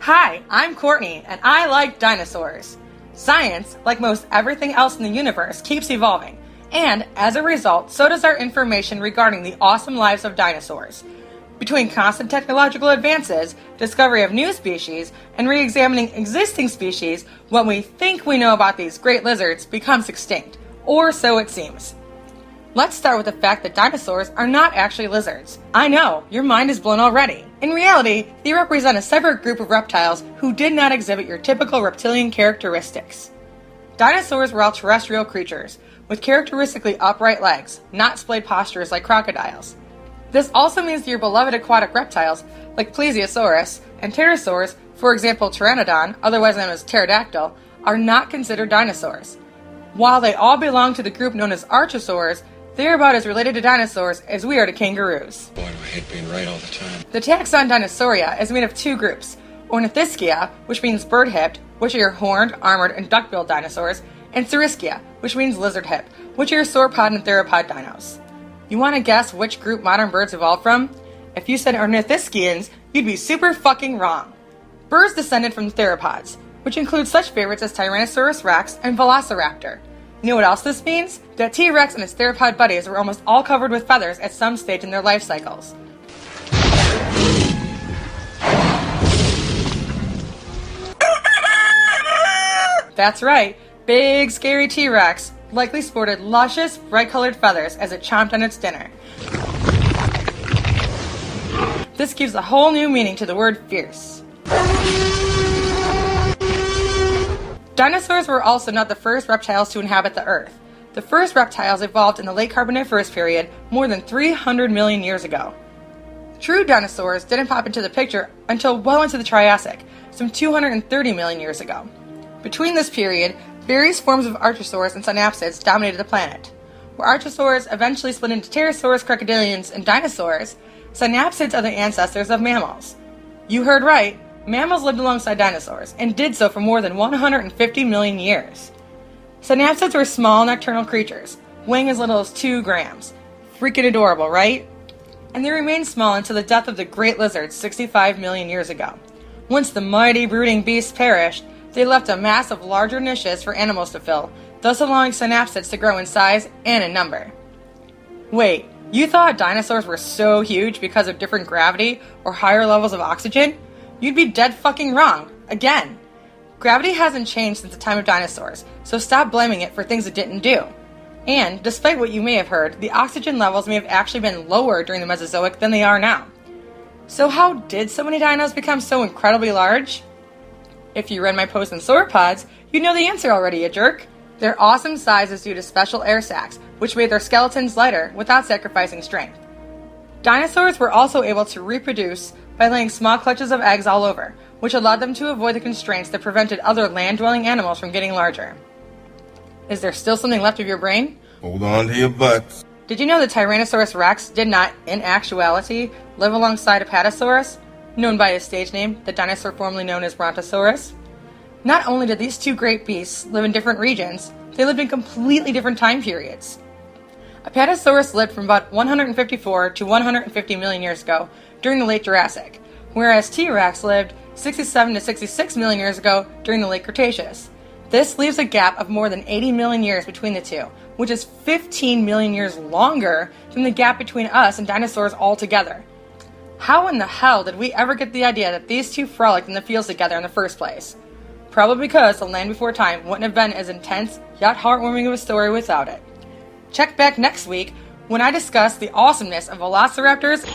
Hi, I'm Courtney, and I like dinosaurs. Science, like most everything else in the universe, keeps evolving, and as a result, so does our information regarding the awesome lives of dinosaurs. Between constant technological advances, discovery of new species, and re-examining existing species, what we think we know about these great lizards becomes extinct, or so it seems. Let's start with the fact that dinosaurs are not actually lizards. I know, your mind is blown already. In reality, they represent a separate group of reptiles who did not exhibit your typical reptilian characteristics. Dinosaurs were all terrestrial creatures, with characteristically upright legs, not splayed postures like crocodiles. This also means that your beloved aquatic reptiles, like Plesiosaurus and pterosaurs, for example Pteranodon, otherwise known as Pterodactyl, are not considered dinosaurs. While they all belong to the group known as archosaurs, they are about as related to dinosaurs as we are to kangaroos. Boy, do I hate being right all the time. The taxon Dinosauria is made of two groups, Ornithischia, which means bird-hipped, which are your horned, armored, and duck-billed dinosaurs, and Serischia, which means lizard-hipped, which are your sauropod and theropod dinos. You want to guess which group modern birds evolved from? If you said Ornithischians, you'd be super fucking wrong. Birds descended from theropods, which include such favorites as Tyrannosaurus rex and Velociraptor. You know what else this means? That T-Rex and his theropod buddies were almost all covered with feathers at some stage in their life cycles. That's right, big scary T-Rex likely sported luscious, bright-colored feathers as it chomped on its dinner. This gives a whole new meaning to the word fierce. Dinosaurs were also not the first reptiles to inhabit the Earth. The first reptiles evolved in the late Carboniferous period more than 300 million years ago. True dinosaurs didn't pop into the picture until well into the Triassic, some 230 million years ago. Between this period, various forms of archosaurs and synapsids dominated the planet. Where archosaurs eventually split into pterosaurs, crocodilians, and dinosaurs, synapsids are the ancestors of mammals. You heard right. Mammals lived alongside dinosaurs, and did so for more than 150 million years. Synapsids were small nocturnal creatures, weighing as little as 2 grams. Freaking adorable, right? And they remained small until the death of the great lizards 65 million years ago. Once the mighty brooding beasts perished, they left a mass of larger niches for animals to fill, thus allowing synapsids to grow in size and in number. Wait, you thought dinosaurs were so huge because of different gravity or higher levels of oxygen? You'd be dead fucking wrong. Again. Gravity hasn't changed since the time of dinosaurs, so stop blaming it for things it didn't do. And, despite what you may have heard, the oxygen levels may have actually been lower during the Mesozoic than they are now. So how did so many dinos become so incredibly large? If you read my post on sauropods, you'd know the answer already, you jerk. Their awesome size is due to special air sacs, which made their skeletons lighter without sacrificing strength. Dinosaurs were also able to reproduce by laying small clutches of eggs all over, which allowed them to avoid the constraints that prevented other land-dwelling animals from getting larger. Is there still something left of your brain? Hold on to your butts. Did you know that Tyrannosaurus rex did not, in actuality, live alongside Apatosaurus, known by his stage name, the dinosaur formerly known as Brontosaurus? Not only did these two great beasts live in different regions, they lived in completely different time periods. Apatosaurus lived from about 154 to 150 million years ago during the late Jurassic, whereas T-Rex lived 67 to 66 million years ago during the late Cretaceous. This leaves a gap of more than 80 million years between the two, which is 15 million years longer than the gap between us and dinosaurs altogether. How in the hell did we ever get the idea that these two frolicked in the fields together in the first place? Probably because the Land Before Time wouldn't have been as intense yet heartwarming of a story without it. Check back next week when I discuss the awesomeness of velociraptors